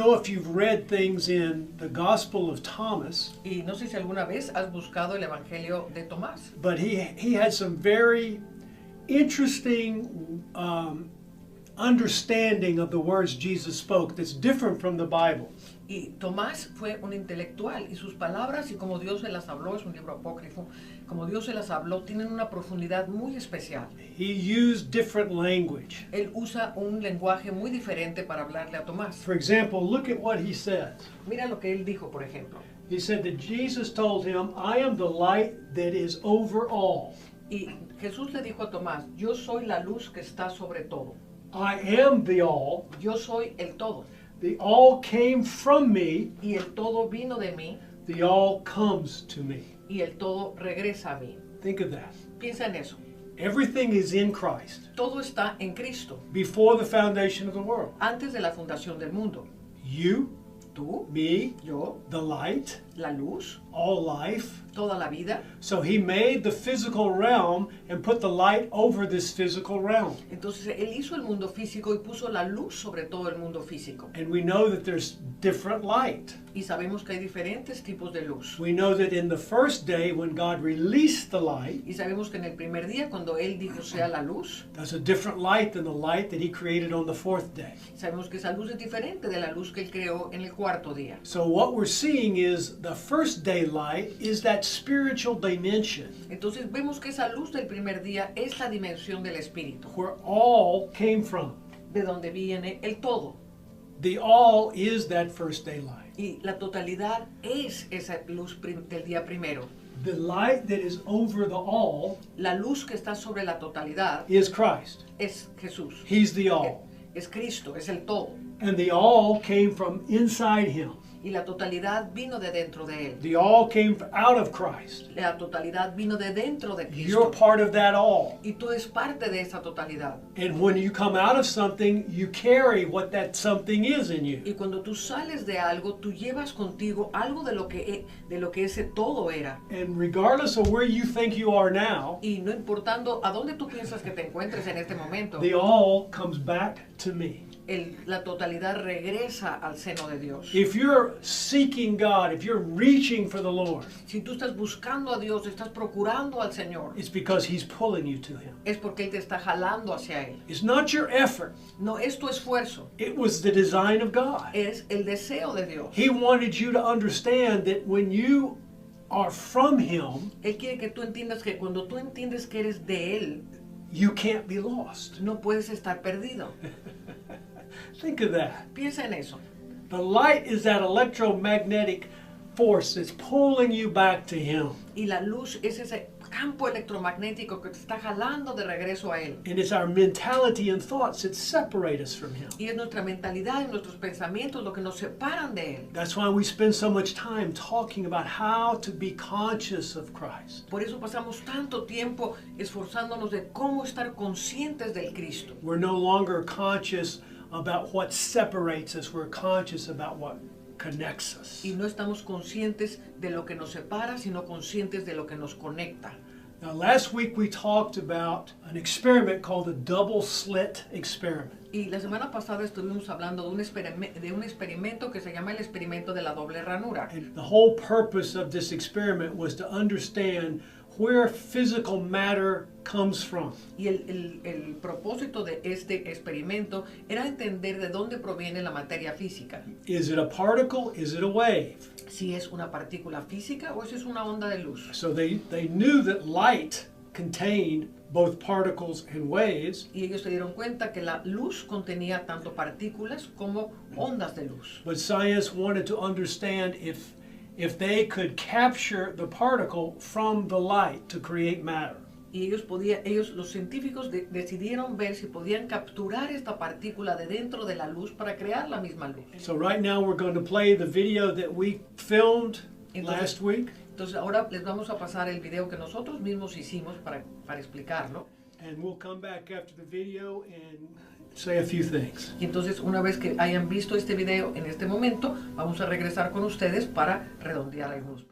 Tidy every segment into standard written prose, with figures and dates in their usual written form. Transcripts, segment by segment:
know if you've read things in the Gospel of Thomas, Y no sé si alguna vez has buscado el Evangelio de Tomás, but he had some very interesting understanding of the words Jesus spoke that's different from the Bible. y Tomás fue un intelectual y sus palabras y como Dios se las habló, es un libro apócrifo, como Dios se las habló, tienen una profundidad muy especial. He used different language. Él usa un lenguaje muy diferente para hablarle a Tomás. For example, look at what he says. Mira lo que él dijo, por ejemplo. He said that Jesus told him, I am the light that is over all. Y Jesús le dijo a Tomás, yo soy la luz que está sobre todo. I am the all. Yo soy el todo. The all came from me. Y el todo vino de mí. The all comes to me. Y el todo regresa a mí. Think of that. Piensa en eso. Everything is in Christ. Todo está en Cristo. Before the foundation of the world. Antes de la fundación del mundo. You, Tú, me, yo, the light, la luz, all life. toda la vida. So he made the physical realm and put the light over this physical realm. Entonces él hizo el mundo físico y puso la luz sobre todo el mundo físico. And we know that there's different light. Y sabemos que hay diferentes tipos de luz. We know that in the first day when God released the light, Y sabemos que en el primer día cuando él dijo sea la luz, there's a different light than the light that he created on the fourth day. sabemos que esa luz es diferente de la luz que él creó en el cuarto día. So what we're seeing is the first day light is that spiritual dimension Entonces vemos que esa luz del primer día es la dimensión del espíritu, where all came from. de donde viene el todo. The all is that first day light. Y la totalidad es esa luz del día primero. The light that is over the all La luz que está sobre la totalidad is Christ. es Jesús. He's the all. Es Cristo, es el todo. And the all came from inside him. Y la totalidad vino de dentro de él. The all came out of Christ. La totalidad vino de dentro de You're Cristo. part of that all. Y tú eres parte de esa totalidad. And when you come out of something, you carry what that something is in you. Y cuando tú sales de algo, tú llevas contigo algo de lo que ese todo era. And regardless of where you think you are now, Y no importando a dónde tú piensas que te encuentres en este momento, the all comes back to me. la totalidad regresa al seno de Dios. If you're seeking God, if you're reaching for the Lord, Si tú estás buscando a Dios, estás procurando al Señor, it's because He's pulling you to Him. es porque Él te está jalando hacia Él. It's not your effort. No es tu esfuerzo, It was the design of God. es el deseo de Dios. He wanted you to understand that when you are from Him, Él quiere que tú entiendas que cuando tú entiendes que eres de Él, you can't be lost. no puedes estar perdido. Think of that. Piensa en eso. The light is that electromagnetic force that's pulling you back to Him. Y la luz es ese campo electromagnético que te está jalando de regreso a Él. And it's our mentality and thoughts that separate us from Him. Y es nuestra mentalidad y nuestros pensamientos lo que nos separan de Él. That's why we spend so much time talking about how to be conscious of Christ. Por eso pasamos tanto tiempo esforzándonos de cómo estar conscientes del Cristo. We're no longer conscious about what separates us. We're conscious about what connects us. Y no estamos conscientes de lo que nos separa, sino conscientes de lo que nos conecta. Now, last week we talked about an experiment called the double slit experiment. Y la semana pasada estuvimos hablando de un experimento que se llama el experimento de la doble ranura. And the whole purpose of this experiment was to understand where physical matter comes from. Y el propósito de este experimento era entender de dónde proviene la materia física. Is it a particle? Is it a wave? Si es una partícula física o si es una onda de luz. So they knew that light contained both particles and waves. Y ellos se dieron cuenta que la luz contenía tanto partículas como ondas de luz. But science wanted to understand if they could capture the particle from the light to create matter. Y los científicos decidieron ver si podían capturar esta partícula de dentro de la luz para crear la misma luz. So right now we're going to play the video that we filmed last week. Entonces ahora les vamos a pasar el video que nosotros mismos hicimos para explicarlo. And we'll come back after the video and say a few things. Y entonces una vez que hayan visto este video en este momento, vamos a regresar con ustedes para redondear algunos.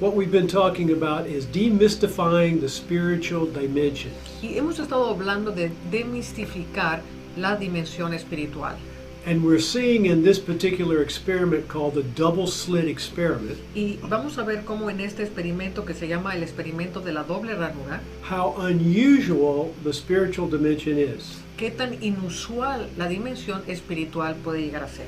What we've been talking about is demystifying the spiritual dimension. Y hemos estado hablando de demistificar la dimensión espiritual. And we're seeing in this particular experiment called the double slit experiment Y vamos a ver cómo en este experimento que se llama el experimento de la doble ranura, how unusual the spiritual dimension is. qué tan inusual la dimensión espiritual puede llegar a ser.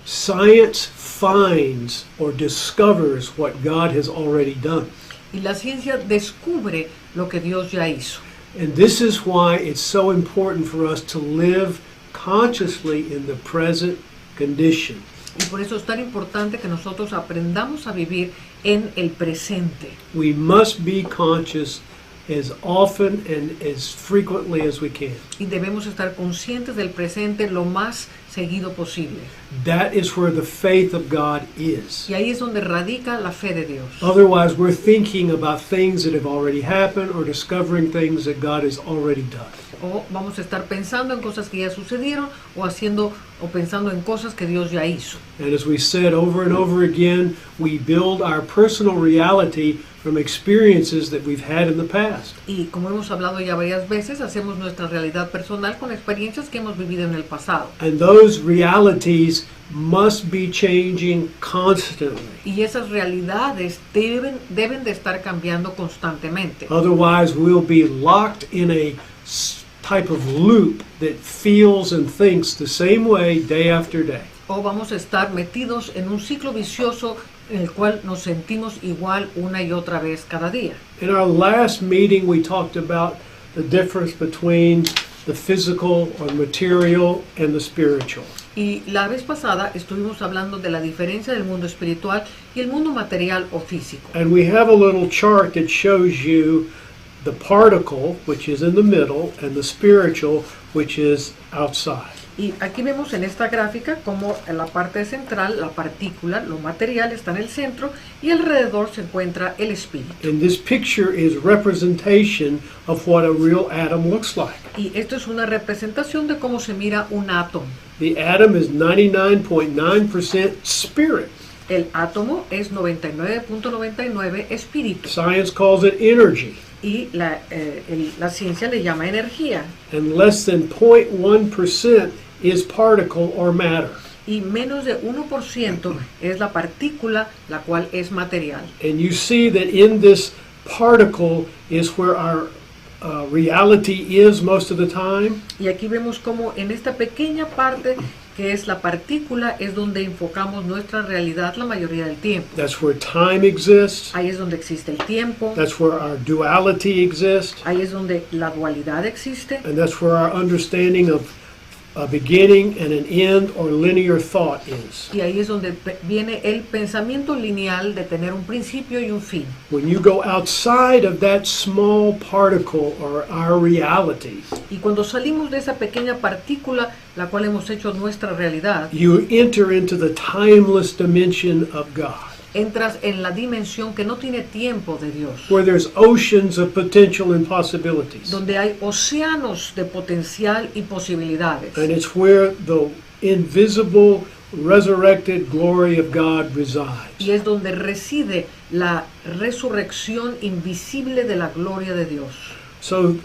Science finds or discovers what God has already done. Y la ciencia descubre lo que Dios ya hizo. And this is why it's so important for us to live consciously in the present condition. Y por eso es tan importante que nosotros aprendamos a vivir en el presente. We must be conscious as often and as frequently as we can. Y debemos estar conscientes del presente lo más seguido posible. That is where the faith of God is. Y ahí es donde radica la fe de Dios. Otherwise, we're thinking about things that have already happened or discovering things that God has already done. O vamos a estar pensando en cosas que ya sucedieron o pensando en cosas que Dios ya hizo. And as we said over and over again, we build our personal reality from experiences that we've had in the past. Y como hemos hablado ya varias veces, hacemos nuestra realidad personal con experiencias que hemos vivido en el pasado. And those realities must be changing constantly. Y esas realidades deben de estar cambiando constantemente. Otherwise, we'll be locked in a type of loop that feels and thinks the same way day after day. O vamos a estar metidos en un ciclo vicioso en el cual nos sentimos igual una y otra vez cada día. In our last meeting, we talked about the difference between the physical or material and the spiritual. Y la vez pasada estuvimos hablando de la diferencia del mundo espiritual y el mundo material o físico. And we have a little chart that shows you the particle, which is in the middle, and the spiritual, which is outside. Y aquí vemos en esta gráfica como en la parte central, la partícula, lo material está en el centro y alrededor se encuentra el espíritu. And this picture is representation of what a real atom looks like. Y esto es una representación de cómo se mira un átomo. The atom is 99.9% spirit. El átomo es 99.99 espíritu. Science calls it energy. Y la ciencia le llama energía. And less than 0.1% is particle or matter. Y menos de 1% es la partícula, la cual es material. And you see that in this particle is where our reality is most of the time. Y aquí vemos como en esta pequeña parte que es la partícula es donde enfocamos nuestra realidad la mayoría del tiempo. That's where time exists. Ahí es donde existe el tiempo. That's where our duality exists. Ahí es donde la dualidad existe. And that's where our understanding of a beginning and an end or linear thought is. Y ahí es donde viene el pensamiento lineal de tener un principio y un fin. When you go outside of that small particle or our reality, Y cuando salimos de esa pequeña partícula, la cual hemos hecho nuestra realidad, you enter into the timeless dimension of God, entras en la dimensión que no tiene tiempo de Dios, where there's oceans of potential and possibilities. donde hay océanos de potencial y posibilidades. And it's where the invisible, resurrected glory of God resides. Y es donde reside la resurrección invisible de la gloria de Dios. So,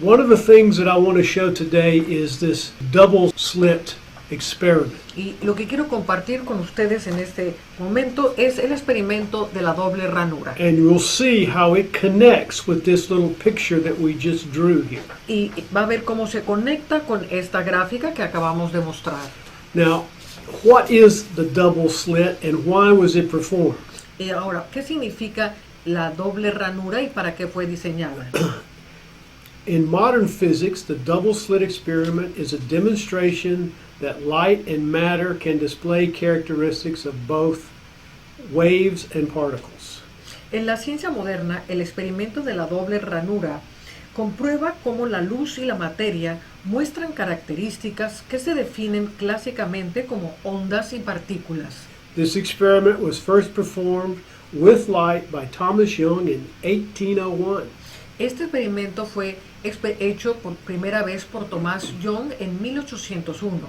one of the things that I want to show today is this double slit experiment. Y lo que quiero compartir con ustedes en este momento es el experimento de la doble ranura. And you'll see how it connects with this little picture that we just drew here. Y va a ver cómo se conecta con esta gráfica que acabamos de mostrar. Now, what is the double slit and why was it performed? Y ahora, ¿qué significa la doble ranura y para qué fue diseñada? In modern physics, the double slit experiment is a demonstration that light and matter can display characteristics of both waves and particles. En la ciencia moderna, el experimento de la doble ranura comprueba cómo la luz y la materia muestran características que se definen clásicamente como ondas y partículas. This experiment was first performed with light by Thomas Young in 1801. Este experimento fue hecho por primera vez por Tomás Young en 1801.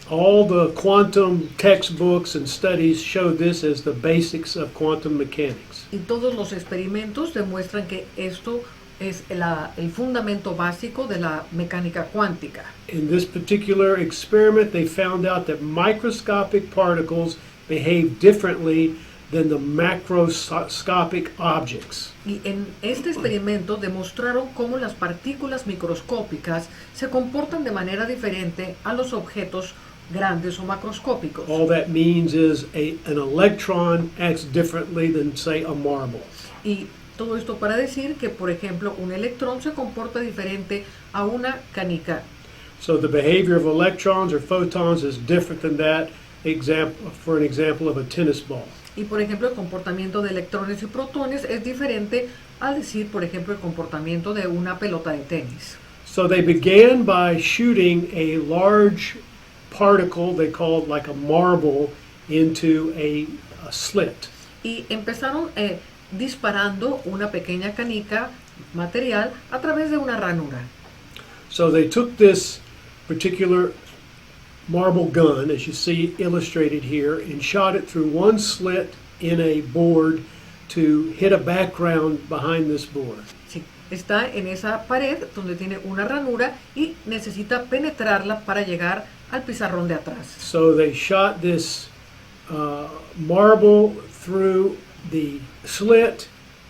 All the quantum textbooks and studies show this as the basics of quantum mechanics. Y todos los experimentos demuestran que esto Es el fundamento básico de la mecánica cuántica. In this particular experiment, they found out that microscopic particles behave differently than the macroscopic objects. Y en este experimento demostraron cómo las partículas microscópicas se comportan de manera diferente a los objetos grandes o macroscópicos. All that means is an electron acts differently than, say, a marble. Y todo esto para decir que, por ejemplo, un electrón se comporta diferente a una canica. So the behavior of electrons or photons is different than that, for an example of a tennis ball. Y, por ejemplo, el comportamiento de electrones y protones es diferente a decir, por ejemplo, el comportamiento de una pelota de tenis. So they began by shooting a large particle they called like a marble into a slit. Y empezaron disparando una pequeña canica material a través de una ranura. So they took this particular marble gun, as you see illustrated here, and shot it through one slit in a board to hit a background behind this board. Sí, está en esa pared donde tiene una ranura y necesita penetrarla para llegar al pizarrón de atrás. So they shot this marble through the slit,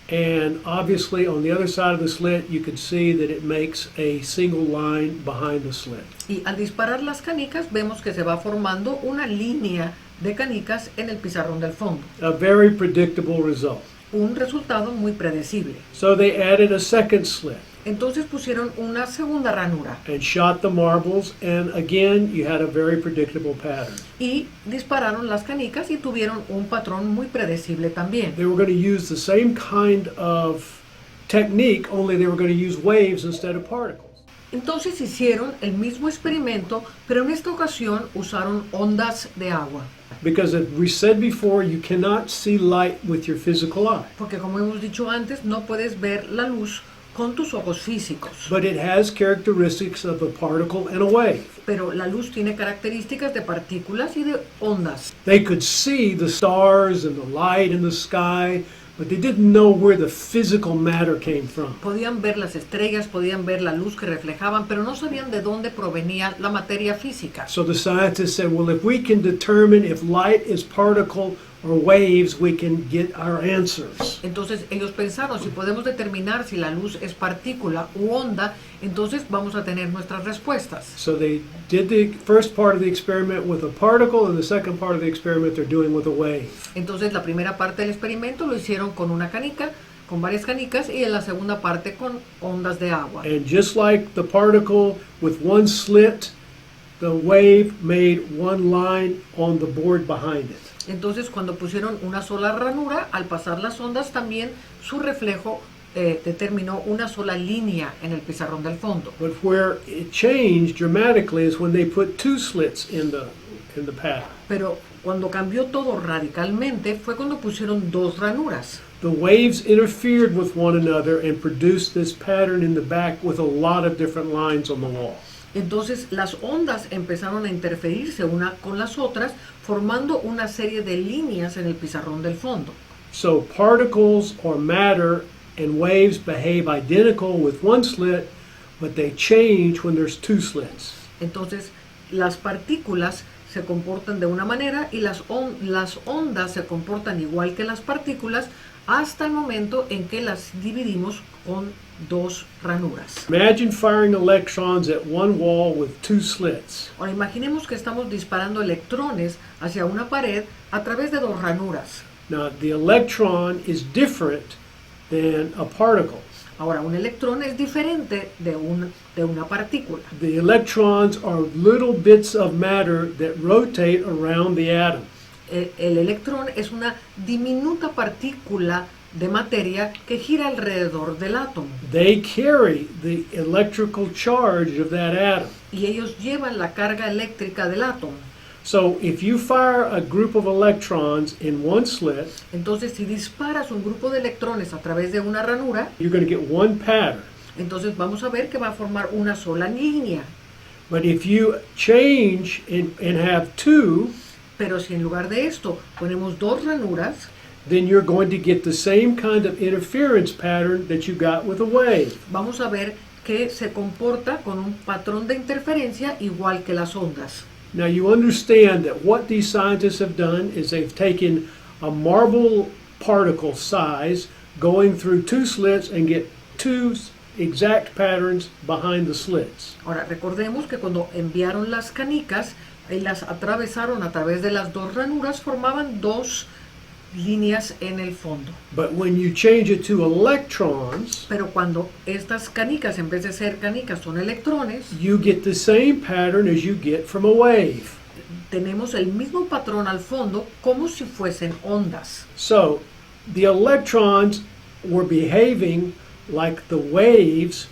and obviously on the other side of the slit you could see that it makes a single line behind the slit. Y al disparar las canicas vemos que se va formando una línea de canicas en el pizarrón del fondo. A very predictable result. Un resultado muy predecible. So they added a second slit Entonces pusieron una segunda ranura and shot the marbles, and again you had a very predictable pattern. y dispararon las canicas y tuvieron un patrón muy predecible también. They were going to use the same kind of technique, only they were going to use waves instead of particles. Entonces hicieron el mismo experimento, pero en esta ocasión usaron ondas de agua. Because as we said before, you cannot see light with your physical eye. Porque como hemos dicho antes, no puedes ver la luz con tus ojos físicos. But it has characteristics of a particle and a wave. Pero la luz tiene características de partículas y de ondas. They could see the stars and the light in the sky, but they didn't know where the physical matter came from. Podían ver las estrellas, podían ver la luz que reflejaban, pero no sabían de dónde provenía la materia física. So the scientists said, well, if we can determine if light is particle or waves, we can get our answers. Entonces ellos pensaron, si podemos determinar si la luz es partícula u onda, entonces vamos a tener nuestras respuestas. So they did the first part of the experiment with a particle, and the second part of the experiment they're doing with a wave. Entonces la primera parte del experimento lo hicieron con una canica, con varias canicas, y en la segunda parte con ondas de agua. And just like the particle with one slit, the wave made one line on the board behind it. Entonces cuando pusieron una sola ranura, al pasar las ondas también su reflejo determinó una sola línea en el pizarrón del fondo. But where it changed dramatically is when they put two slits in the pattern. Pero cuando cambió todo radicalmente fue cuando pusieron dos ranuras. The waves interfered with one another and produced this pattern in the back with a lot of different lines on the wall. Entonces las ondas empezaron a interferirse una con las otras, formando una serie de líneas en el pizarrón del fondo. So particles or matter and waves behave identical with one slit, but they change when there's two slits. Entonces las partículas se comportan de una manera y las ondas se comportan igual que las partículas hasta el momento en que las dividimos con dos ranuras. Imagine firing electrons at one wall with two slits. Ahora imaginemos que estamos disparando electrones hacia una pared a través de dos ranuras. Now, the electron is different than a particle. Ahora, un electrón es diferente de una partícula. The electrons are little bits of matter that rotate around the atom. El electrón es una diminuta partícula de materia que gira alrededor del átomo. They carry the electrical charge of that atom. Y ellos llevan la carga eléctrica del átomo. So if you fire a group of electrons in one slit, Entonces, si disparas un grupo de electrones a través de una ranura, you're going to get one pattern. entonces vamos a ver que va a formar una sola línea. But if you change and have two, Pero si en lugar de esto ponemos dos ranuras, then you're going to get the same kind of interference pattern that you got with a wave. vamos a ver que se comporta con un patrón de interferencia igual que las ondas. Now you understand that what these scientists have done is they've taken a marble particle size going through two slits and get two exact patterns behind the slits. Ahora, recordemos que cuando enviaron las canicas y las atravesaron a través de las dos ranuras, formaban dos líneas en el fondo. But when you change it to electrons, Pero cuando estas canicas, en vez de ser canicas, son electrones, you get the same pattern as you get from a wave. tenemos el mismo patrón al fondo como si fuesen ondas. So the electrons were behaving like the waves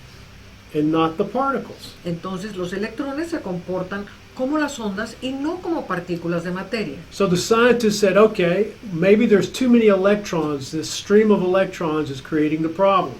and not the particles. Entonces los electrones se comportan como las ondas y no como partículas de materia. So the scientists said, okay, maybe there's too many electrons. This stream of electrons is creating the problem.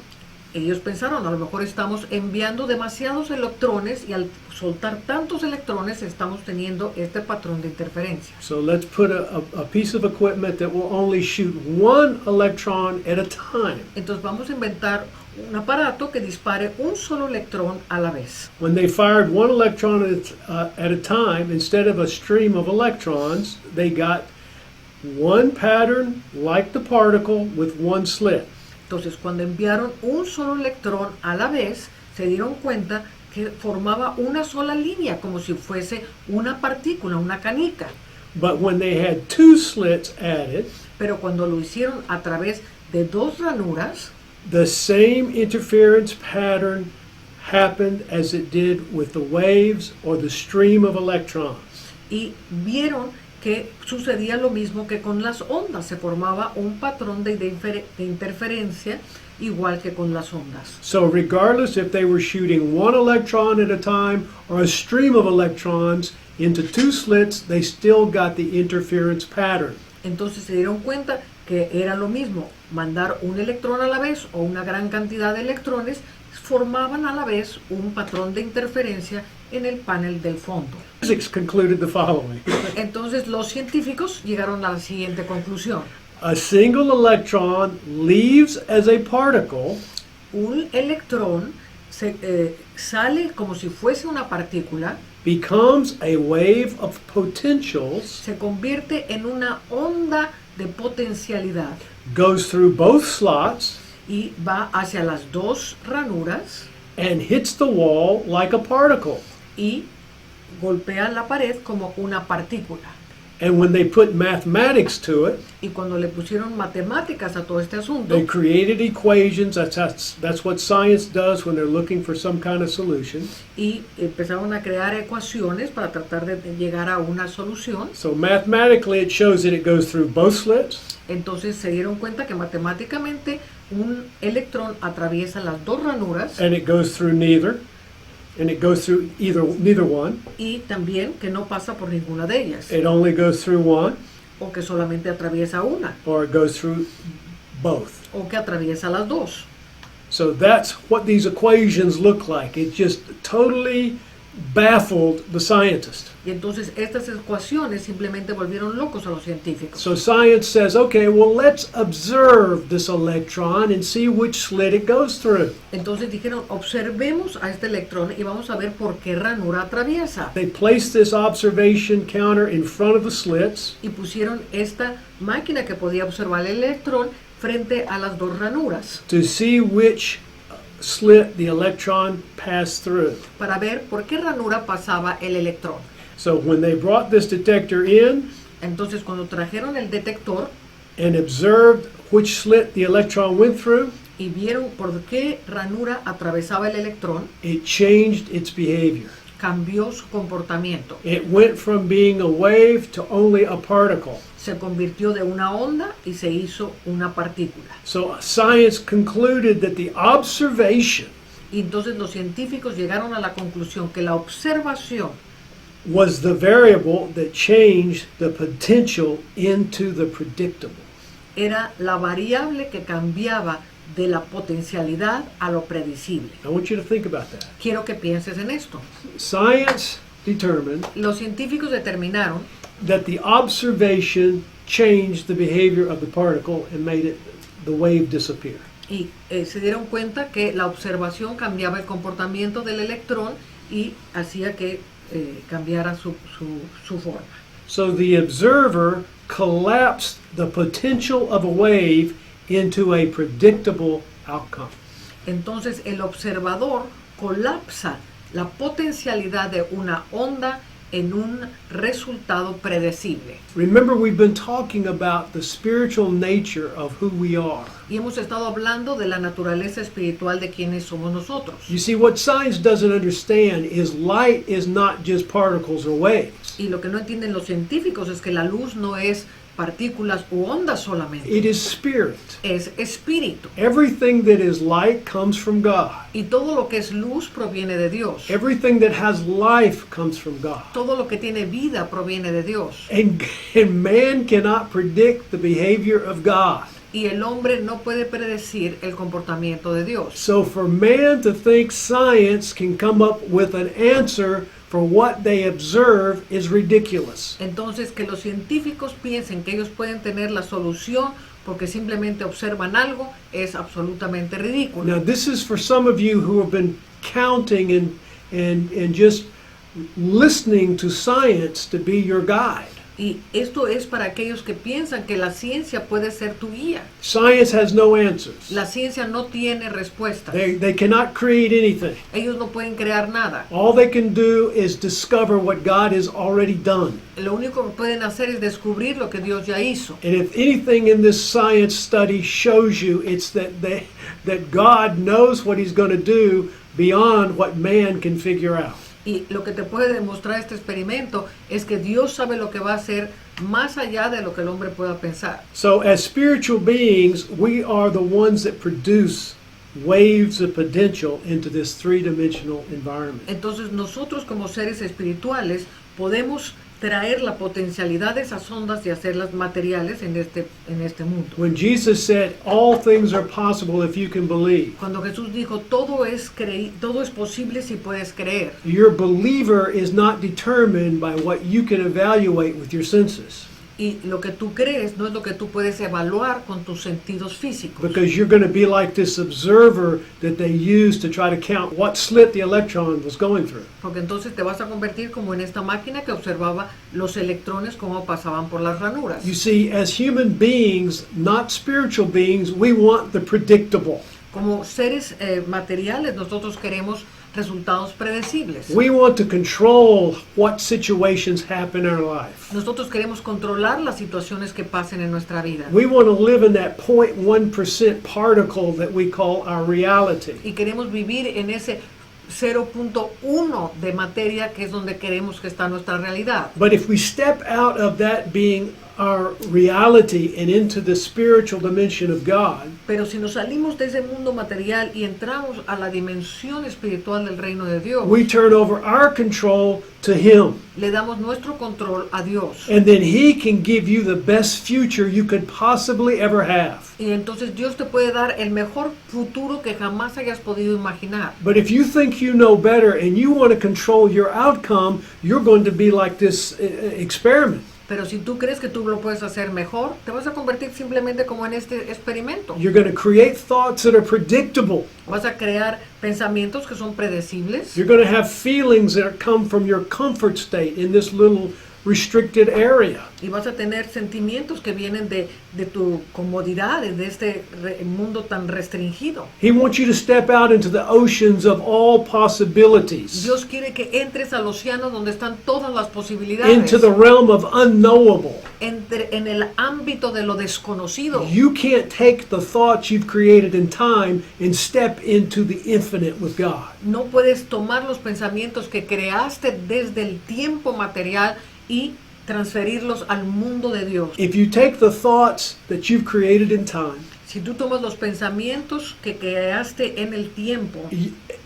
Ellos pensaron, a lo mejor estamos enviando demasiados electrones y al soltar tantos electrones estamos teniendo este patrón de interferencia. So let's put a piece of equipment that will only shoot one electron at a time. Entonces vamos a inventar un aparato que dispare un solo electrón a la vez. When they fired one electron at a time, instead of a stream of electrons, they got one pattern like the particle with one slit. Entonces cuando enviaron un solo electrón a la vez, se dieron cuenta que formaba una sola línea, como si fuese una partícula, una canica. But when they had two slits added, Pero cuando lo hicieron a través de dos ranuras, the same interference pattern happened as it did with the waves or the stream of electrons. y vieron que sucedía lo mismo que con las ondas, se formaba un patrón de interferencia igual que con las ondas. So regardless if they were shooting one electron at a time or a stream of electrons into two slits, they still got the interference pattern. Entonces se dieron cuenta que era lo mismo mandar un electrón a la vez o una gran cantidad de electrones, formaban a la vez un patrón de interferencia en el panel del fondo. Physics concluded the following. Entonces los científicos llegaron a la siguiente conclusión. A single electron leaves as a particle Un electrón sale como si fuese una partícula, becomes a wave of potentials, se convierte en una onda de potencialidad goes through both slots, y va hacia las dos ranuras and hits the wall like a particle. y golpea la pared como una partícula. And when they put mathematics to it, Y cuando le pusieron matemáticas a todo este asunto, they created equations. That's what science does when they're looking for some kind of solution. y empezaron a crear ecuaciones para tratar de llegar a una solución. So mathematically it shows that it goes through both slits, Entonces se dieron cuenta que matemáticamente un electrón atraviesa las dos ranuras and it goes through neither, and it goes through neither one. y también que no pasa por ninguna de ellas, It only goes through one, o que solamente atraviesa una, or it goes through both. o que atraviesa las dos. So that's what these equations look like. It just totally baffled the scientist. Y entonces estas ecuaciones simplemente volvieron locos a los científicos. So science says, okay, well, let's observe this electron and see which slit it goes through. Entonces dijeron, observemos a este electrón y vamos a ver por qué ranura atraviesa. They placed this observation counter in front of the slits, Y pusieron esta máquina que podía observar el electrón frente a las dos ranuras to see which slit the electron passed through. para ver por qué ranura pasaba el electrón. So when they brought this detector in Entonces cuando trajeron el detector and observed which slit the electron went through, y vieron por qué ranura atravesaba el electrón, it changed its behavior. cambió su comportamiento. It went from being a wave to only a particle. Se convirtió de una onda y se hizo una partícula. So science concluded that the observation Y entonces los científicos llegaron a la conclusión que la observación was the variable that changed the potential into the predictable. era la variable que cambiaba de la potencialidad a lo predecible. I want you to think about that. Quiero que pienses en esto. Science determined Los científicos determinaron that the observation changed the behavior of the particle and made the wave disappear. Y se dieron cuenta que la observación cambiaba el comportamiento del electrón y hacía que cambiara su forma. So the observer collapsed the potential of a wave into a predictable outcome. Entonces el observador colapsa la potencialidad de una onda en un resultado predecible. Remember, we've been talking about the spiritual nature of who we are. Y hemos estado hablando de la naturaleza espiritual de quienes somos nosotros. You see, what science doesn't understand is light is not just particles or waves. Y lo que no entienden los científicos es que la luz no es partículas u ondas solamente. It is spirit. Es espíritu. Everything that is light comes from God. Y todo lo que es luz proviene de Dios. Everything that has life comes from God. Todo lo que tiene vida proviene de Dios. And man cannot predict the behavior of God. Y el hombre no puede predecir el comportamiento de Dios. So for man to think science can come up with an answer for what they observe is ridiculous. Entonces, que los científicos piensen que ellos pueden tener la solución porque simplemente observan algo es absolutamente ridículo. Now this is for some of you who have been counting and just listening to science to be your guide. Y esto es para aquellos que piensan que la ciencia puede ser tu guía. Science has no answers. La ciencia no tiene respuestas. They cannot create anything. Ellos no pueden crear nada. All they can do is discover what God has already done. Lo único que pueden hacer es descubrir lo que Dios ya hizo. And if anything in this science study shows you, it's that God knows what He's going to do beyond what man can figure out. Y lo que te puede demostrar este experimento es que Dios sabe lo que va a hacer más allá de lo que el hombre pueda pensar. So as spiritual beings, we are the ones that produce waves of potential into this three-dimensional environment. Entonces nosotros como seres espirituales podemos traer la potencialidad de esas ondas y hacerlas materiales en este mundo. When Jesus said, all things are possible if you can believe, Cuando Jesús dijo, todo es posible si puedes creer. your believer is not determined by what you can evaluate with your senses. Y lo que tú crees no es lo que tú puedes evaluar con tus sentidos físicos. Because you're going to be like this observer that they used to try to count what slit the electron was going through. Porque entonces te vas a convertir como en esta máquina que observaba los electrones cómo pasaban por las ranuras. You see, as human beings, not spiritual beings, we want the predictable. Como seres materiales nosotros queremos resultados predecibles. We want to control what situations happen in our life. Nosotros queremos controlar las situaciones que pasen en nuestra vida. We want to live in that 0.1% particle that we call our reality. Y queremos vivir en ese 0.1 de materia que es donde queremos que está nuestra realidad. But if we step out of that being our reality and into the spiritual dimension of God, Pero si nos salimos de ese mundo material y entramos a la dimensión espiritual del reino de Dios, we turn over our control to Him. le damos nuestro control a Dios. And then He can give you the best future you could possibly ever have. Y entonces Dios te puede dar el mejor futuro que jamás hayas podido imaginar. But if you think you know better and you want to control your outcome, you're going to be like this experiment. Pero si tú crees que tú lo puedes hacer mejor, te vas a convertir simplemente como en este experimento. You're going to create thoughts that are predictable. Vas a crear pensamientos que son predecibles. You're going to have feelings that come from your comfort state in this little restricted area. Y vas a tener sentimientos que vienen de tu comodidad, de este mundo tan restringido. He wants you to step out into the oceans of all possibilities, Dios quiere que entres al océano donde están todas las posibilidades. into the realm of unknowable. En el ámbito de lo desconocido. You can't take the thoughts you've created in time and step into the infinite with God. No puedes tomar los pensamientos que creaste desde el tiempo material y transferirlos al mundo de Dios. If you take the thoughts that you've created in time Si tú tomas los pensamientos que creaste en el tiempo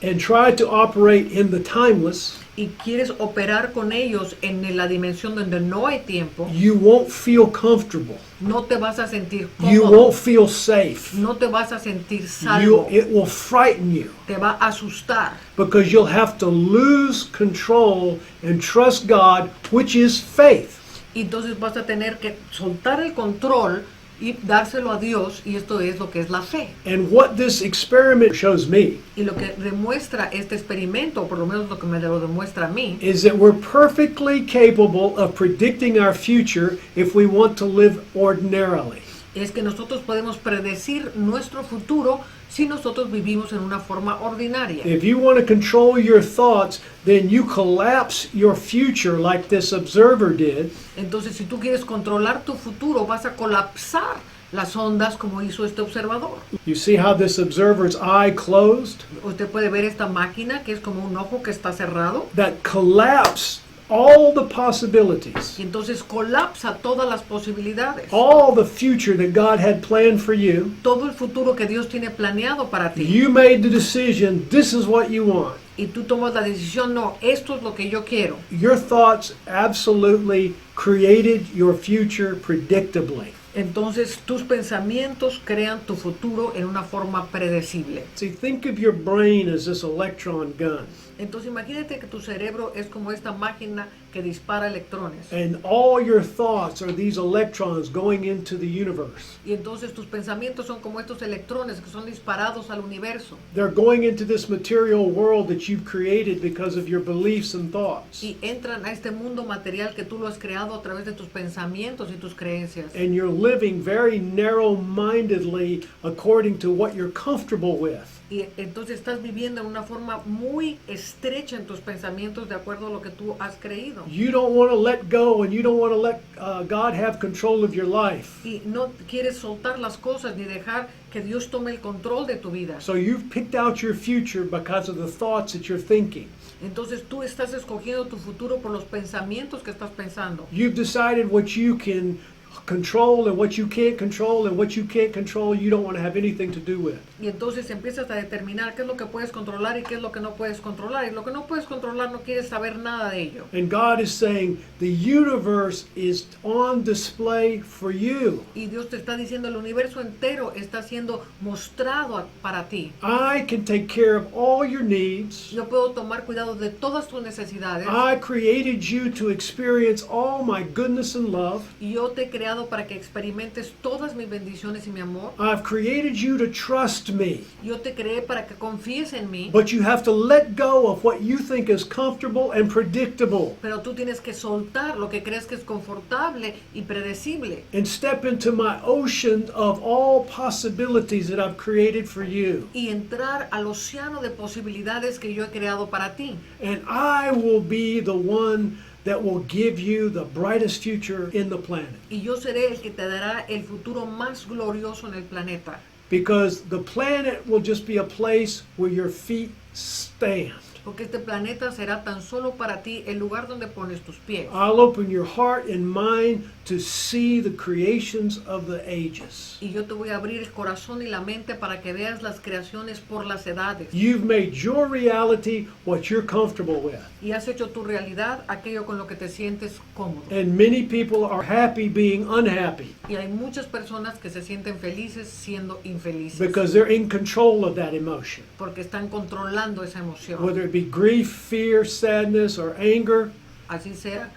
and try to operate in the timeless, y quieres operar con ellos en la dimensión donde no hay tiempo, you won't feel comfortable. no te vas a sentir You cómodo, won't feel safe. no te vas a sentir salvo, It will frighten you te va a asustar, because you'll have to lose control and trust God, which is faith. Y entonces vas a tener que soltar el control y dárselo a Dios, y esto es lo que es la fe. And what this experiment shows me Y lo que demuestra este experimento, o por lo menos lo que me lo demuestra a mí, is that we're perfectly capable of predicting our future if we want to live ordinarily. es que nosotros podemos predecir nuestro futuro si nosotros vivimos en una forma ordinaria. If you want to control your thoughts, then you collapse your future like this observer did. Entonces, si tú quieres controlar tu futuro, vas a colapsar las ondas como hizo este observador. You see how this observer's eye closed? Usted puede ver esta máquina que es como un ojo que está cerrado. That collapsed all the possibilities, Y entonces colapsa todas las posibilidades. all the future that God had planned for you. Todo el futuro que Dios tiene planeado para ti. You made the decision, this is what you want. Y tú tomas la decisión, no, esto es lo que yo quiero. Your thoughts absolutely created your future predictably. Entonces tus pensamientos crean tu futuro en una forma predecible. See, think of your brain as this electron gun. Entonces imagínate que tu cerebro es como esta máquina que dispara electrones. And all your thoughts are these electrons going into the universe. Y entonces tus pensamientos son como estos electrones que son disparados al universo. They're going into this material world that you've created because of your beliefs and thoughts. Y entran a este mundo material que tú lo has creado a través de tus pensamientos y tus creencias. And you're living very narrow-mindedly according to what you're comfortable with. Y entonces estás viviendo en una forma muy estrecha en tus pensamientos de acuerdo a lo que tú has creído. You don't want to let go and you don't want to let God have control of your life. Y no quieres soltar las cosas ni dejar que Dios tome el control de tu vida. So you've picked out your future because of the thoughts that you're thinking. Entonces tú estás escogiendo tu futuro por los pensamientos que estás pensando. You've decided what you can control and what you can't control, and what you can't control you don't want to have anything to do with. Y entonces empiezas a determinar qué es lo que puedes controlar y qué es lo que no puedes controlar. Y lo que no puedes controlar no quieres saber nada de ello. And God is saying the universe is on display for you. Y Dios te está diciendo el universo entero está siendo mostrado para ti. I can take care of all your needs. Yo puedo tomar cuidado de todas tus necesidades. I created you to experience all my goodness and love. Y yo te he creado para que experimentes todas mis bendiciones y mi amor. I've created you to trust me. Yo te creé para que confíes en mí. But you have to let go of what you think is comfortable and predictable Pero tú tienes que soltar lo que crees que es confortable y predecible. and step into my ocean of all possibilities that I've created for you. Y entrar al océano de posibilidades que yo he creado para ti. And I will be the one that will give you the brightest future in the planet. Y yo seré el que te dará el futuro más glorioso en el planeta. Because the planet will just be a place where your feet stand. Porque este planeta será tan solo para ti el lugar donde pones tus pies. I'll open your heart and mind to see the creations of the ages. Y yo te voy a abrir el corazón y la mente para que veas las creaciones por las edades. You've made your reality what you're comfortable with. Y has hecho tu realidad aquello con lo que te sientes cómodo. And many people are happy being unhappy Y hay muchas personas que se sienten felices siendo infelices. because they're in control of that emotion. Porque están controlando esa emoción. Whether it be grief, fear, sadness, or anger, Así sea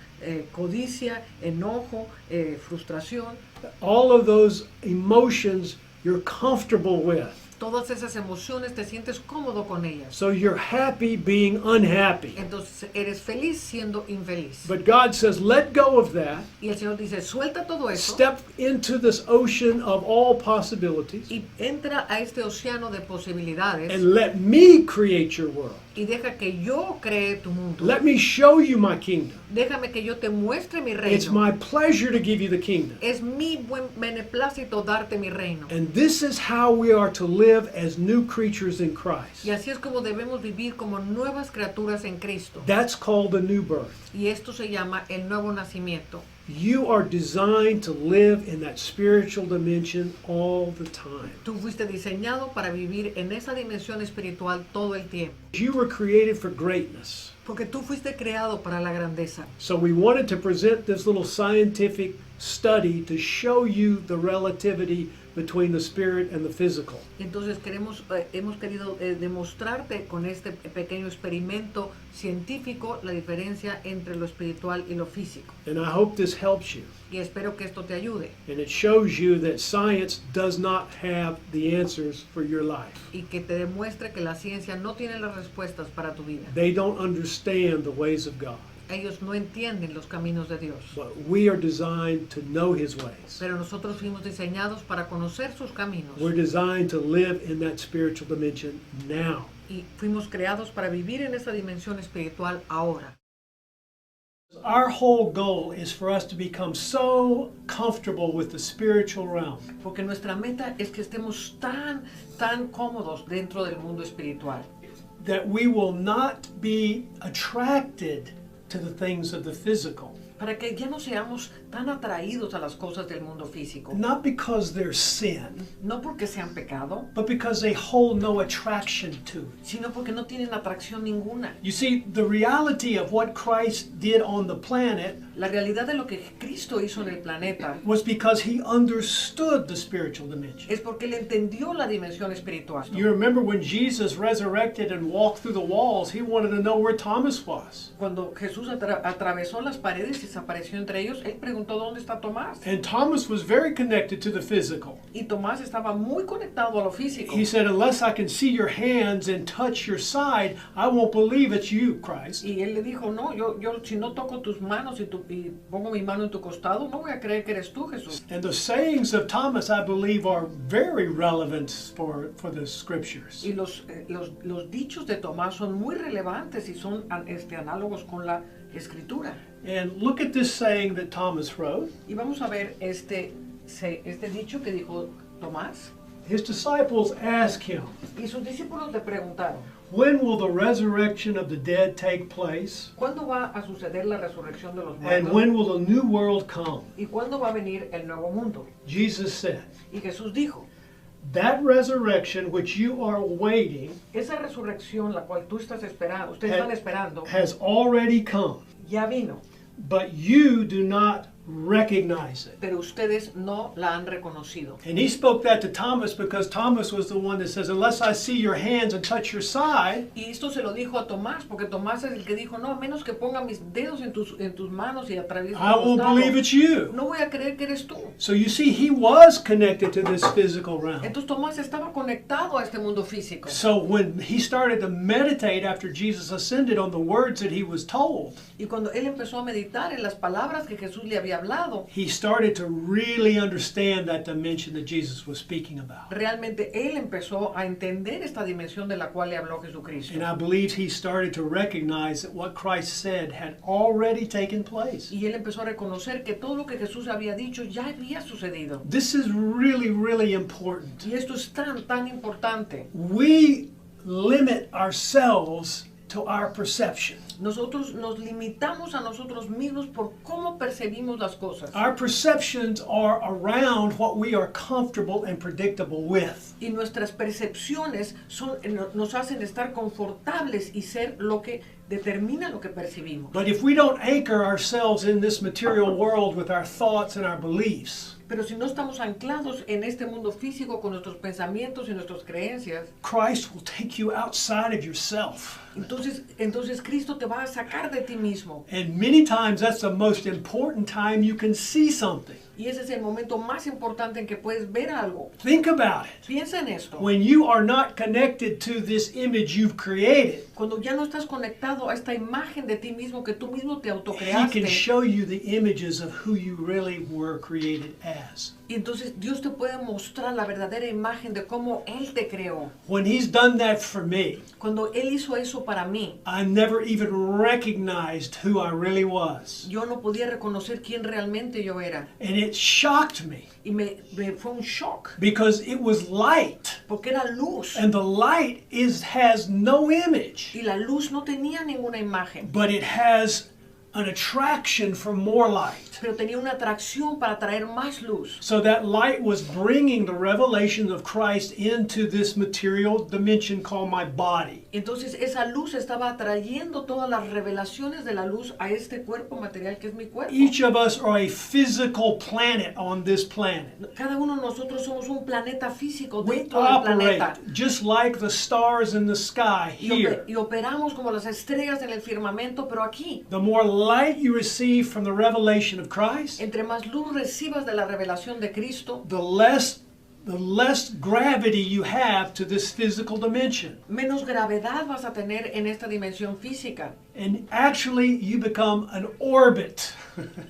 codicia, enojo, frustración. all of those emotions you're comfortable with. Todas esas emociones te sientes cómodo con ellas. So you're happy being unhappy. Entonces eres feliz siendo infeliz. But God says, let go of that. Y el Señor dice, suelta todo eso Step into this ocean of all possibilities y entra a este océano de posibilidades and let me create your world. y deja que yo cree tu mundo. Let me show you my kingdom. Déjame que yo te muestre mi It's reino. my pleasure to give you the kingdom. Es mi buen beneplácito darte mi reino. And this is how we are to live as new creatures in Christ. Y así es como debemos vivir como nuevas criaturas en Cristo. That's called the new birth. Y esto se llama el nuevo nacimiento. You are designed to live in that spiritual dimension all the time. Tú fuiste diseñado para vivir en esa dimensión espiritual todo el tiempo. You were created for greatness. Porque tú fuiste creado para la grandeza. So we wanted to present this little scientific study to show you the relativity between the spirit and the physical. Entonces hemos querido demostrarte con este pequeño experimento científico la diferencia entre lo espiritual y lo físico. And I hope this helps you. Y espero que esto te ayude. And it shows you that science does not have the answers for your life. Y que te demuestre que la ciencia no tiene las respuestas para tu vida. They don't understand the ways of God. Ellos no entienden los caminos de Dios. But we are designed to know His ways. Pero nosotros fuimos diseñados para conocer sus caminos. We're designed to live in that spiritual dimension now. Y fuimos creados para vivir en esa dimensión espiritual ahora. Our whole goal is for us to become so comfortable with the spiritual realm Porque nuestra meta es que estemos tan cómodos dentro del mundo espiritual. that we will not be attracted to the things of the physical. Para que ya no seamos tan atraídos a las cosas del mundo físico. Not because they're sin, No porque sean pecado, but because they hold no attraction to it. sino porque no tienen atracción ninguna. You see, the reality of what Christ did on the planet La realidad de lo que Cristo hizo en el planeta was because He understood the spiritual dimension. es porque Él entendió la dimensión espiritual. You remember when Jesus resurrected and walked through the walls, He wanted to know where Thomas was. Cuando Jesús atravesó las paredes y desapareció entre ellos, Él preguntó dónde está Tomás. And Thomas was very connected to the physical. Y Tomás estaba muy conectado a lo físico. He said, unless I can see your hands and touch your side, I won't believe it's you, Christ. Y Él le dijo, no, yo si no toco tus manos y pongo mi mano en tu costado, no voy a creer que eres tú, Jesús. And the sayings of Thomas, I believe, are very relevant for the scriptures. Y los dichos de Tomás son muy relevantes y son análogos con la escritura. And look at this saying that Thomas wrote. Y vamos a ver este dicho que dijo Tomás. His disciples asked him, Y sus discípulos le preguntaron, when will the resurrection of the dead take place? ¿cuándo va a suceder la resurrección de los And muertos? when will the new world come? ¿Y cuándo va a venir el nuevo mundo? Jesus said, Y Jesús dijo, that resurrection which you are waiting esa resurrección la cual tú estás esperando, ustedes están esperando, has already come, ya vino, but you do not recognize it. pero ustedes no la han reconocido. And he spoke that to Thomas because Thomas was the one that says, unless I see your hands and touch your side, Y esto se lo dijo a Tomás, porque Tomás es el que dijo, no, a menos que ponga mis dedos en tus manos y atraviese tu I won't costado, believe it's you. no voy a creer que eres tú. So you see, he was connected to this physical realm. Entonces Tomás estaba conectado a este mundo físico. So when he started to meditate after Jesus ascended on the words that he was told, Y cuando él empezó a meditar en las palabras que Jesús le había hablado, he started to really understand that dimension that Jesus was speaking about. realmente él empezó a entender esta dimensión de la cual le habló Jesucristo. And I believe he started to recognize that what Christ said had already taken place. Y él empezó a reconocer que todo lo que Jesús había dicho ya había sucedido. This is really, really important. Y esto es tan importante. We limit ourselves to our perception. Nosotros nos limitamos a nosotros mismos por cómo percibimos las cosas. Our perceptions are around what we are comfortable and predictable with. Y nuestras percepciones nos hacen estar confortables y ser lo que determina lo que percibimos. But if we don't anchor ourselves in this material world with our thoughts and our beliefs, Pero si no estamos anclados en este mundo físico con nuestros pensamientos y nuestras creencias, Christ will take you outside of yourself. entonces Cristo te va a sacar de ti mismo. And many times that's the most important time you can see something. Y ese es el momento más importante en que puedes ver algo. Think about it. Piensa en esto. When you are not connected to this image you've created, Cuando ya no estás conectado a esta imagen de ti mismo que tú mismo te He can autocreaste, show you the images of who you really were created as. y entonces Dios te puede mostrar la verdadera imagen de cómo Él te creó. When He's done that for me, Cuando Él hizo eso para mí, I never even recognized who I really was. yo no podía reconocer quién realmente yo era. And it shocked me Y me fue un shock, because it was light. porque era luz. And the light has no image, Y la luz no tenía ninguna imagen, but it has an attraction for more light. pero tenía una atracción para traer más luz. So that light was bringing the revelation of Christ into this material dimension called my body. Entonces esa luz estaba atrayendo todas las revelaciones de la luz a este cuerpo material que es mi cuerpo. Each of us are a physical planet on this planet. Cada uno de nosotros somos un planeta físico We dentro del operate planeta. just like the stars in the sky here. Y operamos como las estrellas en el firmamento, pero aquí. The more light you receive from the revelation of Christ, Entre más luz recibas de la revelación de Cristo, the less gravity you have to this physical dimension. menos gravedad vas a tener en esta dimensión física. And actually, you become an orbit.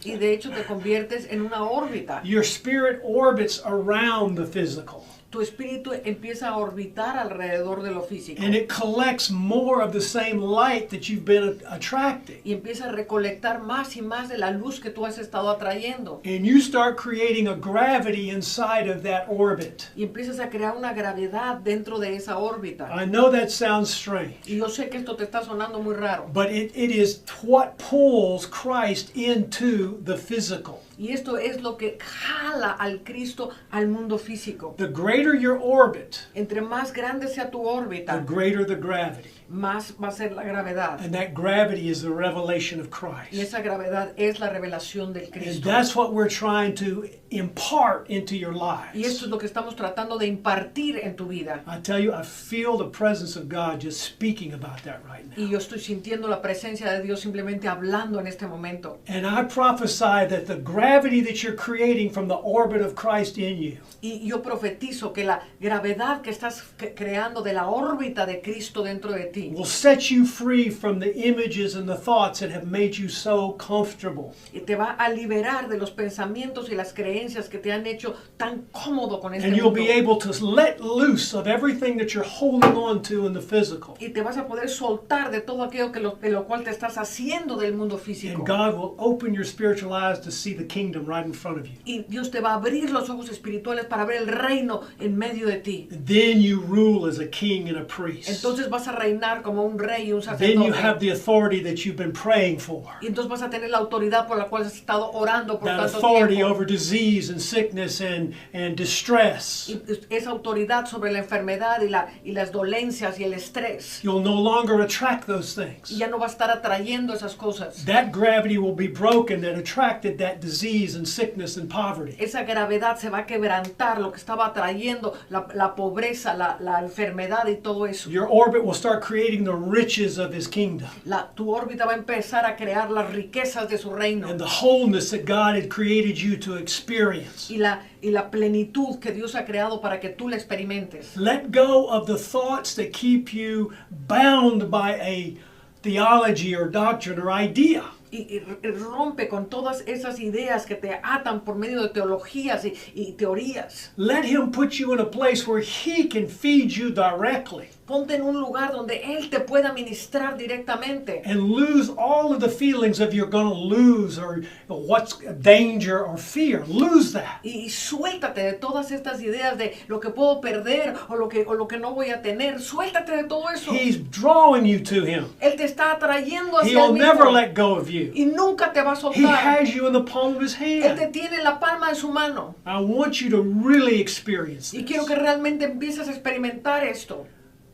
Y de hecho te conviertes en una órbita. Your spirit orbits around the physical. Tu espíritu empieza a orbitar alrededor de lo físico. And it collects more of the same light that you've been attracting. Y empieza a recolectar más y más de la luz que tú has estado atrayendo. And you start creating a gravity inside of that orbit. Y empiezas a crear una gravedad dentro de esa órbita. I know that sounds strange. Y yo sé que esto te está sonando muy raro. But it is what pulls Christ into the physical. Y esto es lo que jala al Cristo al mundo físico. The greater your orbit, Entre más grande sea tu the órbita, greater the gravity. más va a ser la gravedad. And that gravity is the revelation of Y Christ. esa gravedad es la revelación del And Cristo. that's what we're trying to impart into your Y esto lives. es lo que estamos tratando de impartir en tu vida. I tell you, I feel the presence of God just speaking about that right now. Y yo estoy sintiendo la presencia de Dios simplemente hablando en este momento. And I prophesy that the gravity that you're creating from the orbit of Christ in you Y yo profetizo que la gravedad que estás creando de la órbita de Cristo dentro de ti will set you free from the images and the thoughts that have made you so comfortable. y te va a liberar de los pensamientos y las creencias que te han hecho tan cómodo con este And you'll mundo. be able to let loose of everything that you're holding on to in the physical. Y te vas a poder soltar de todo aquello de lo cual te estás haciendo del mundo físico. And God will open your spiritual eyes to see the kingdom right in front of you. Y Dios te va a abrir los ojos espirituales para ver el reino en medio de ti. And then you rule as a king and a priest. Entonces vas a reinar como un rey y un Then you have sacerdote. the authority that you've been praying for. Y entonces vas a tener la autoridad por la cual has estado orando por That tanto authority tiempo. over disease and sickness and distress. Y esa autoridad sobre la enfermedad y las dolencias y el estrés. You'll no longer attract those Y things. ya no va a estar atrayendo esas cosas. That gravity will be broken that attracted that disease and sickness and poverty. Esa gravedad se va a quebrantar, lo que estaba atrayendo la pobreza, la enfermedad y todo eso. Your orbit will start creating the riches of his kingdom Tu órbita va a empezar a crear las riquezas de su reino. and the wholeness that God had created you to experience. Y la plenitud que Dios ha creado para que tú la experimentes. Let go of the thoughts that keep you bound by a theology or doctrine or idea. Y rompe con todas esas ideas que te atan por medio de teologías y teorías. Let him put you in a place where he can feed you directly Ponte en un lugar donde Él te pueda ministrar directamente. and lose all of the feelings of you're going to lose or what's danger or fear. Lose that. Y suéltate de todas estas ideas de lo que puedo perder o lo que no voy a tener. Suéltate de todo eso. He's drawing you to him. Él te está atrayendo hacia He'll Él never mismo. let go of you. Y nunca te va a He soltar. has you in the palm of his Él te hand. tiene en la palma de su mano. I want you to really experience Y quiero this. que realmente empieces a experimentar esto.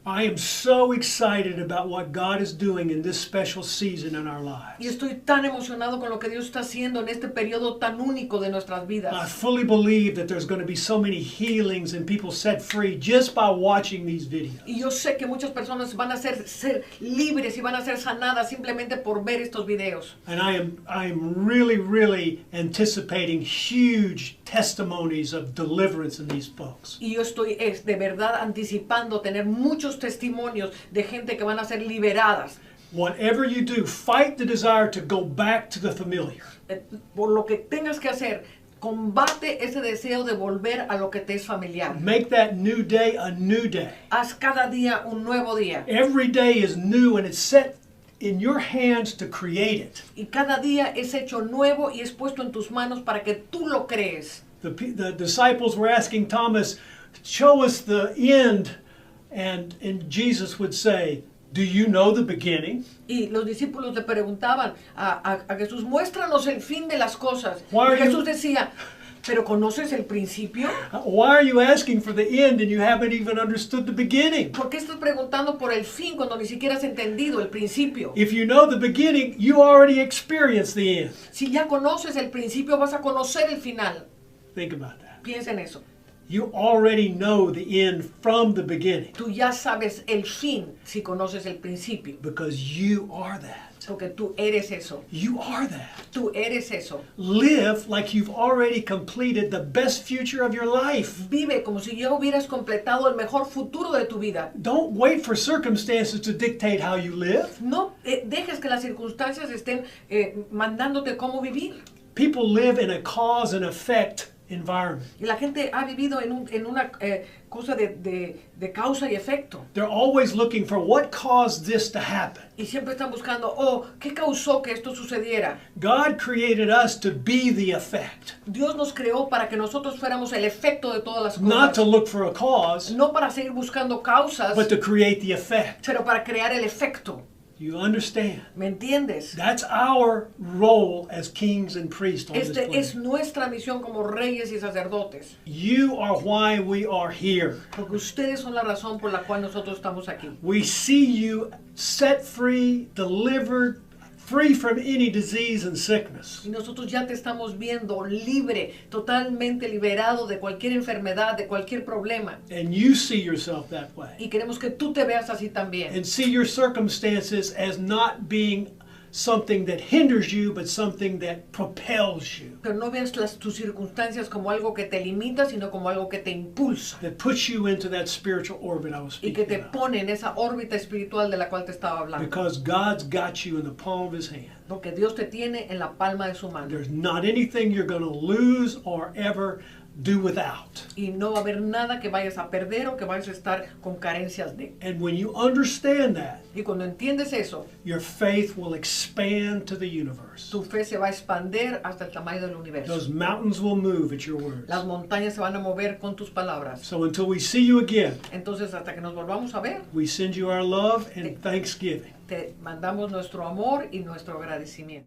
I am so excited about what God is doing in this special season in our Y lives. estoy tan emocionado con lo que Dios está haciendo en este periodo tan único de nuestras I vidas. fully believe that there's going to be so many healings and people set free just by watching these videos. Y yo sé que muchas personas van a ser libres y van a ser sanadas simplemente por ver estos videos. And I am really anticipating huge testimonies of deliverance in these folks. Y yo estoy de verdad anticipando tener muchos testimonios de gente que van a ser liberadas. Whatever you do, fight the desire to go back to the familiar. Por lo que tengas que hacer, combate ese deseo de volver a lo que te es familiar. Make that new day a new day. Haz cada día un nuevo día. Every day is new and it's set in your hands to create it. Y cada día es hecho nuevo y es puesto en tus manos para que tú lo crees. The disciples were asking Thomas, show us the end. And Jesus would say, do you know the beginning? Y los discípulos le preguntaban a Jesús, muéstranos el fin de las cosas. Why are Y Jesús you- decía, Pero ¿conoces el principio? Why are you asking for the end and you haven't even understood the beginning? ¿Por qué estás preguntando por el fin cuando ni siquiera has entendido el principio? If you know the beginning, you already experienced the end. Si ya conoces el principio, vas a conocer el final. Think about that. Piensa en eso. You already know the end from the beginning Tú ya sabes el fin si conoces el principio. because you are that. Porque tú eres eso. You are that. Tú eres eso. Live like you've already completed the best future of your life. Vive como si ya hubieras completado el mejor futuro de tu vida. Don't wait for circumstances to dictate how you live. No dejes que las circunstancias estén mandándote cómo vivir. People live in a cause and effect environment. Y la gente ha vivido en una cosa de causa y efecto. They're always looking for what caused this to happen. Y siempre están buscando, ¿qué causó que esto sucediera? God created us to be the effect, Dios nos creó para que nosotros fuéramos el efecto de todas las not to cosas. look for a cause, No para seguir buscando causas, but to create the effect. pero para crear el efecto. You understand? ¿Me entiendes? That's our role as kings and priests on this Esta es planet. nuestra misión como reyes y sacerdotes. You are why we are here. Porque ustedes son la razón por la cual nosotros estamos aquí. We see you set free, delivered, free from any disease and sickness. Y nosotros ya te estamos viendo libre, totalmente liberado de cualquier enfermedad, de cualquier problema. And you see yourself that way. Y queremos que tú te veas así también. And see your circumstances as not being something that hinders you, but something that propels you, Pero no veas tus circunstancias como algo que te limita, sino como algo que te impulsa. that puts you into that spiritual orbit I was Y que speaking te about. pone en esa órbita espiritual de la cual te estaba hablando. Because God's got you in the palm of His hand. Porque Dios te tiene en la palma de su mano. There's not anything you're going to lose or ever do without. Y no va a haber nada que vayas a perder o que vayas a estar con carencias de. And when you understand that, Y cuando entiendes eso, your faith will expand to the universe. tu fe se va a expander hasta el tamaño del universo. Those mountains will move at your words. Las montañas se van a mover con tus palabras. So until we see you again, Entonces, hasta que nos volvamos a ver, we send you our love and thanksgiving. te mandamos nuestro amor y nuestro agradecimiento.